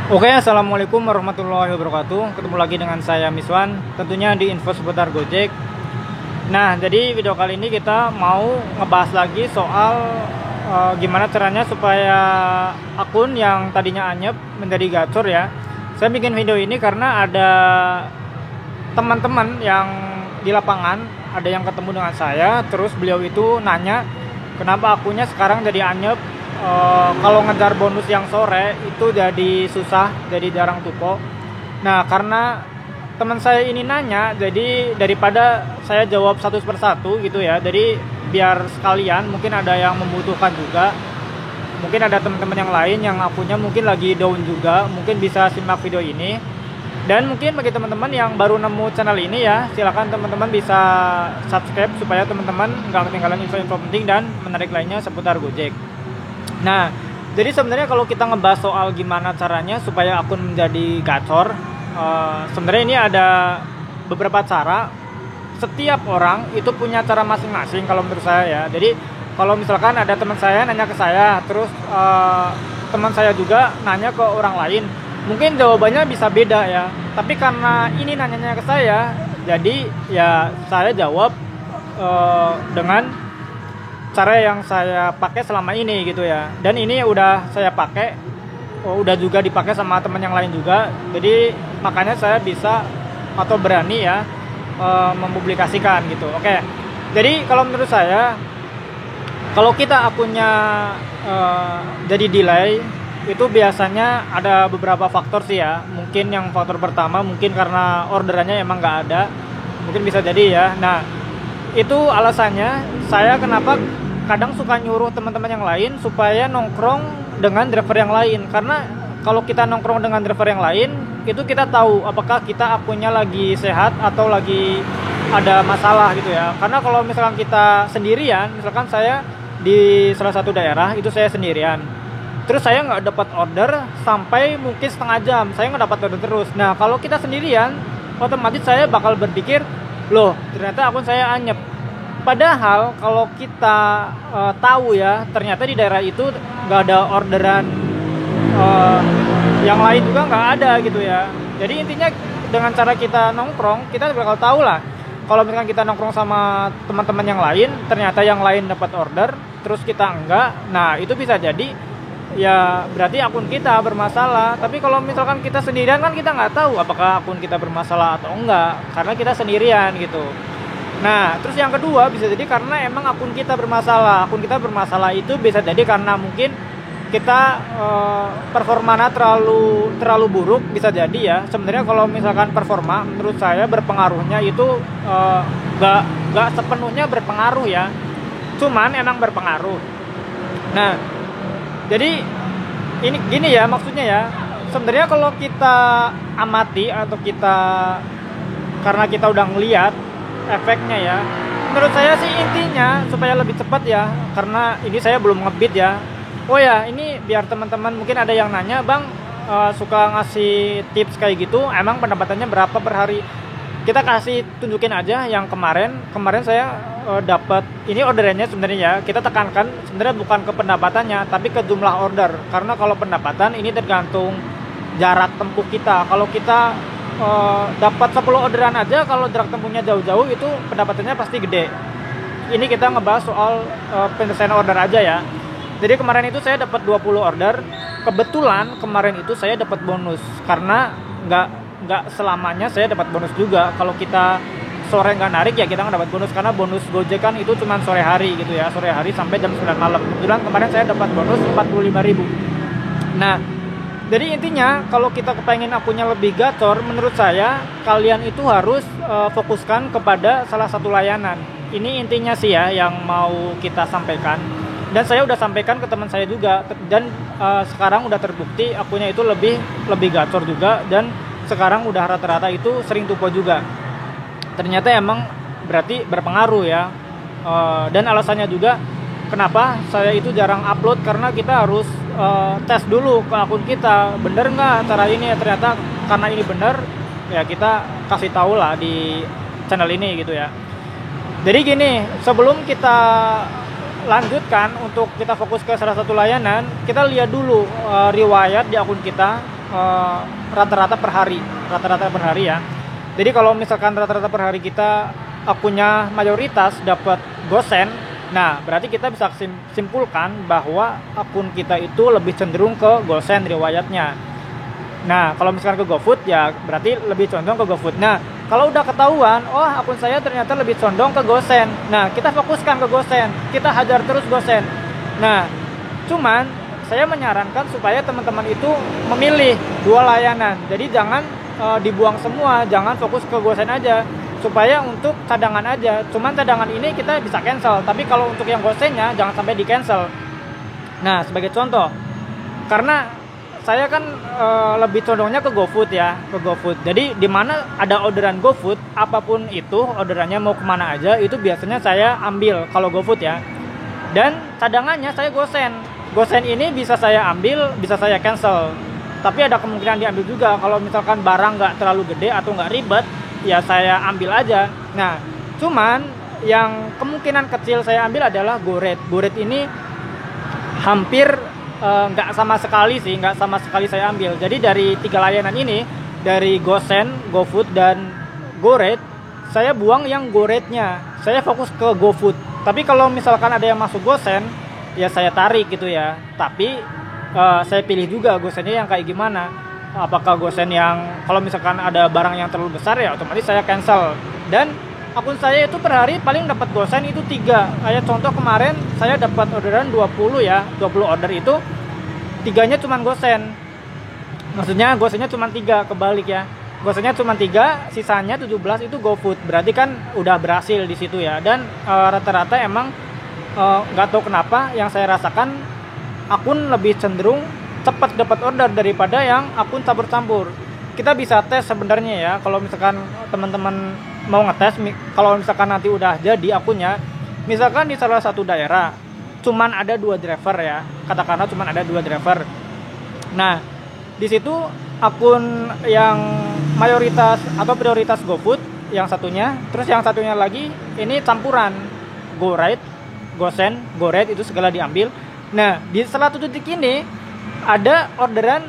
Oke, assalamualaikum warahmatullahi wabarakatuh. Ketemu lagi dengan saya Miswan, tentunya di info seputar Gojek. Nah, jadi video kali ini kita mau ngebahas lagi soal gimana caranya supaya akun yang tadinya anyep menjadi gacor ya. Saya bikin video ini karena ada teman-teman yang di lapangan, ada yang ketemu dengan saya, terus beliau itu nanya kenapa akunnya sekarang jadi anyep. Kalau ngejar bonus yang sore itu jadi susah, jadi jarang tupo. Nah, karena teman saya ini nanya, jadi daripada saya jawab satu persatu gitu ya, jadi biar sekalian, mungkin ada yang membutuhkan juga, mungkin ada teman-teman yang lain yang akunnya mungkin lagi down juga, mungkin bisa simak video ini. Dan mungkin bagi teman-teman yang baru nemu channel ini ya, silakan teman-teman bisa subscribe supaya teman-teman nggak ketinggalan info-info penting dan menarik lainnya seputar Gojek. Nah, jadi sebenarnya kalau kita ngebahas soal gimana caranya supaya akun menjadi gacor, sebenarnya ini ada beberapa cara. Setiap orang itu punya cara masing-masing kalau menurut saya ya. Jadi kalau misalkan ada teman saya nanya ke saya, terus teman saya juga nanya ke orang lain, mungkin jawabannya bisa beda ya. Tapi karena ini nanyanya ke saya, jadi ya saya jawab dengan cara yang saya pakai selama ini gitu ya. Dan ini udah saya pakai, udah juga dipakai sama teman yang lain juga. Jadi makanya saya bisa atau berani ya mempublikasikan gitu. Oke. Jadi kalau menurut saya, kalau kita akunnya jadi delay, itu biasanya ada beberapa faktor sih ya. Mungkin yang faktor pertama mungkin karena orderannya emang nggak ada, mungkin bisa jadi ya. Nah, itu alasannya saya kenapa kadang suka nyuruh teman-teman yang lain supaya nongkrong dengan driver yang lain. Karena kalau kita nongkrong dengan driver yang lain, itu kita tahu apakah kita akunnya lagi sehat atau lagi ada masalah gitu ya. Karena kalau misalkan kita sendirian, misalkan saya di salah satu daerah itu saya sendirian, terus saya nggak dapat order sampai mungkin setengah jam, saya nggak dapat order terus. Nah, kalau kita sendirian, otomatis saya bakal berpikir, loh ternyata akun saya anyep. Padahal kalau kita tahu ya, ternyata di daerah itu nggak ada orderan yang lain juga nggak ada gitu ya. Jadi intinya dengan cara kita nongkrong, kita bakal tahu lah. Kalau misalkan kita nongkrong sama teman-teman yang lain, ternyata yang lain dapat order, terus kita enggak, nah itu bisa jadi ya berarti akun kita bermasalah. Tapi kalau misalkan kita sendirian kan kita nggak tahu apakah akun kita bermasalah atau enggak, karena kita sendirian gitu. Nah, terus yang kedua bisa jadi karena emang akun kita bermasalah. Akun kita bermasalah itu bisa jadi karena mungkin kita performanya terlalu buruk, bisa jadi ya. Sebenarnya kalau misalkan performa, menurut saya berpengaruhnya itu nggak sepenuhnya berpengaruh ya. Cuman emang berpengaruh. Nah, jadi ini gini ya maksudnya ya. Sebenarnya kalau kita amati atau kita karena kita udah ngeliat efeknya ya, menurut saya sih intinya supaya lebih cepat ya, karena ini saya belum ngebit ya. Oh ya, ini biar teman-teman mungkin ada yang nanya, bang suka ngasih tips kayak gitu, emang pendapatannya berapa per hari? Kita kasih tunjukin aja yang kemarin saya dapat ini orderannya. Sebenarnya ya kita tekankan sebenarnya bukan ke pendapatannya tapi ke jumlah order, karena kalau pendapatan ini tergantung jarak tempuh kita. Kalau kita dapat 10 orderan aja, kalau jarak tempuhnya jauh-jauh itu pendapatannya pasti gede. Ini kita ngebahas soal penyelesaian order aja ya. Jadi kemarin itu saya dapat 20 order. Kebetulan kemarin itu saya dapat bonus, karena nggak selamanya saya dapat bonus juga. Kalau kita sore nggak narik ya kita nggak dapat bonus, karena bonus Gojek kan itu cuma sore hari gitu ya, sore hari sampai jam 9 malam. Kebetulan kemarin saya dapat bonus 45.000. Nah, jadi intinya kalau kita kepengen akunnya lebih gacor, menurut saya kalian itu harus fokuskan kepada salah satu layanan. Ini intinya sih ya yang mau kita sampaikan. Dan saya udah sampaikan ke teman saya juga, dan sekarang udah terbukti akunnya itu lebih gacor juga, dan sekarang udah rata-rata itu sering tupo juga. Ternyata emang berarti berpengaruh ya. Dan alasannya juga kenapa saya itu jarang upload, karena kita harus tes dulu ke akun kita, bener nggak cara ini. Ternyata karena ini bener ya kita kasih tahu lah di channel ini gitu ya. Jadi gini, sebelum kita lanjutkan untuk kita fokus ke salah satu layanan, kita lihat dulu riwayat di akun kita rata-rata per hari ya. Jadi kalau misalkan rata-rata per hari kita akunnya mayoritas dapat gosen, nah berarti kita bisa simpulkan bahwa akun kita itu lebih cenderung ke gosen riwayatnya. Nah kalau misalkan ke GoFood ya berarti lebih condong ke GoFood. Nah kalau udah ketahuan, oh akun saya ternyata lebih condong ke gosen, nah kita fokuskan ke gosen, kita hajar terus gosen. Nah cuman saya menyarankan supaya teman-teman itu memilih dua layanan. Jadi jangan dibuang semua, jangan fokus ke gosen aja, supaya untuk cadangan aja. Cuman cadangan ini kita bisa cancel, tapi kalau untuk yang gosennya jangan sampai di cancel. Nah sebagai contoh, karena saya kan lebih condongnya ke GoFood ya, ke GoFood. Jadi di mana ada orderan GoFood, apapun itu orderannya mau kemana aja, itu biasanya saya ambil kalau GoFood ya. Dan cadangannya saya gosen. Gosen ini bisa saya ambil, bisa saya cancel. Tapi ada kemungkinan diambil juga kalau misalkan barang nggak terlalu gede atau nggak ribet, ya saya ambil aja. Nah, cuman yang kemungkinan kecil saya ambil adalah GoRate. GoRate ini hampir nggak sama sekali saya ambil. Jadi dari 3 layanan ini, dari Gosen, GoFood, dan GoRate, saya buang yang GoRate-nya. Saya fokus ke GoFood. Tapi kalau misalkan ada yang masuk Gosen, ya saya tarik gitu ya. Tapi saya pilih juga gosennya yang kayak gimana. Apakah gosen yang kalau misalkan ada barang yang terlalu besar ya otomatis saya cancel. Dan akun saya itu per hari paling dapat gosen itu 3. Kayak contoh kemarin saya dapat orderan 20 ya, 20 order itu 3-nya cuma gosen. Maksudnya gosennya cuma 3, kebalik ya. Gosennya cuma 3, sisanya 17 itu GoFood. Berarti kan udah berhasil di situ ya. Dan rata-rata emang nggak tahu kenapa yang saya rasakan akun lebih cenderung cepat dapat order daripada yang akun campur-campur. Kita bisa tes sebenarnya ya, kalau misalkan teman-teman mau ngetes, kalau misalkan nanti udah jadi akunnya, misalkan di salah satu daerah cuman ada 2 driver ya, katakanlah cuman ada 2 driver. Nah, di situ akun yang mayoritas atau prioritas GoFood yang satunya, terus yang satunya lagi ini campuran GoRate, Gosen, GoRate itu segala diambil. Nah, di salah satu titik ini ada orderan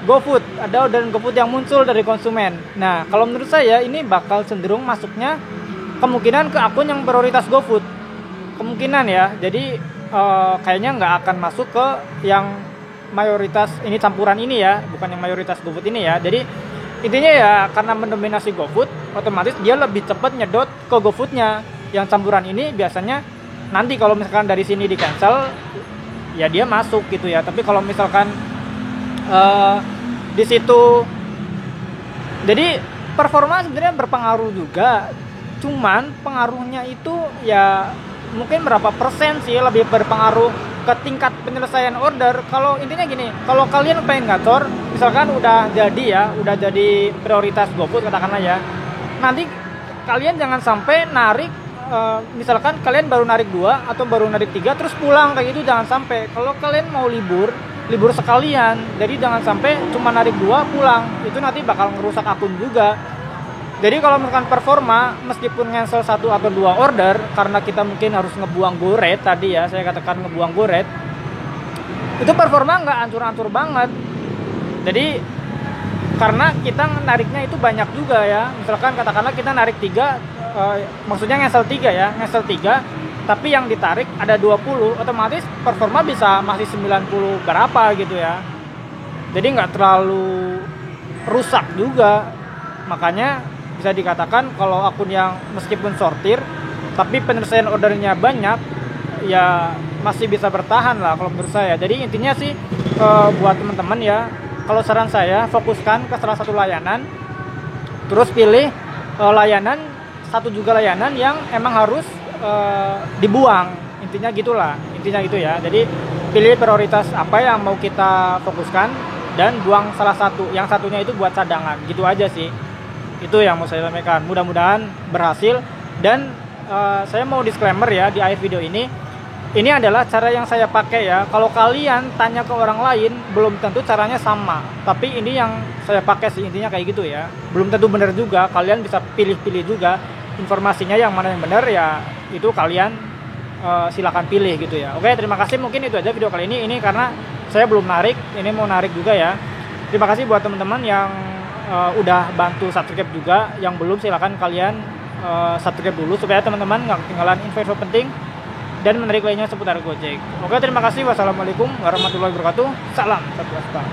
GoFood, ada orderan GoFood yang muncul dari konsumen. Nah, kalau menurut saya ini bakal cenderung masuknya kemungkinan ke akun yang prioritas GoFood. Kemungkinan ya. Jadi kayaknya nggak akan masuk ke yang mayoritas ini campuran ini ya, bukan yang mayoritas GoFood ini ya. Jadi intinya ya karena mendominasi GoFood, otomatis dia lebih cepat nyedot ke GoFood-nya. Yang campuran ini biasanya nanti kalau misalkan dari sini di cancel ya dia masuk gitu ya. Tapi kalau misalkan di situ, jadi performa sebenarnya berpengaruh juga, cuman pengaruhnya itu ya mungkin berapa persen sih, lebih berpengaruh ke tingkat penyelesaian order. Kalau intinya gini, kalau kalian pengen gacor, misalkan udah jadi prioritas GoFood katakanlah ya, nanti kalian jangan sampai narik misalkan kalian baru narik 2 atau baru narik 3 terus pulang kayak gitu, jangan sampai. Kalau kalian mau libur sekalian, jadi jangan sampai cuma narik 2 pulang, itu nanti bakal ngerusak akun juga. Jadi kalau misalkan performa, meskipun cancel 1 atau 2 order karena kita mungkin harus ngebuang GoRate tadi ya, saya katakan ngebuang GoRate, itu performa nggak ancur-ancur banget. Jadi karena kita nariknya itu banyak juga ya, misalkan katakanlah kita narik 3, maksudnya ngesel 3 ya, ngesel 3, tapi yang ditarik ada 20, otomatis performa bisa masih 90 berapa gitu ya. Jadi nggak terlalu rusak juga. Makanya bisa dikatakan kalau akun yang meskipun sortir tapi penyelesaian ordernya banyak, ya masih bisa bertahan lah kalau menurut saya. Jadi intinya sih buat teman-teman ya, kalau saran saya fokuskan ke salah satu layanan, terus pilih layanan satu juga layanan yang emang harus dibuang, intinya gitulah, intinya gitu ya. Jadi pilih prioritas apa yang mau kita fokuskan dan buang salah satu, yang satunya itu buat cadangan, gitu aja sih. Itu yang mau saya sampaikan, mudah-mudahan berhasil. Dan saya mau disclaimer ya di akhir video ini adalah cara yang saya pakai ya. Kalau kalian tanya ke orang lain belum tentu caranya sama, tapi ini yang saya pakai sih, intinya kayak gitu ya. Belum tentu benar juga, kalian bisa pilih-pilih juga informasinya yang mana yang benar ya, itu kalian silakan pilih gitu ya. Oke, terima kasih, mungkin itu aja video kali ini. Ini karena saya belum narik, ini mau narik juga ya. Terima kasih buat teman-teman yang udah bantu subscribe juga. Yang belum silakan kalian subscribe dulu supaya teman-teman nggak ketinggalan info-info penting dan menarik lainnya seputar Gojek. Oke, terima kasih. Wassalamualaikum warahmatullahi wabarakatuh. Salam satu aspal.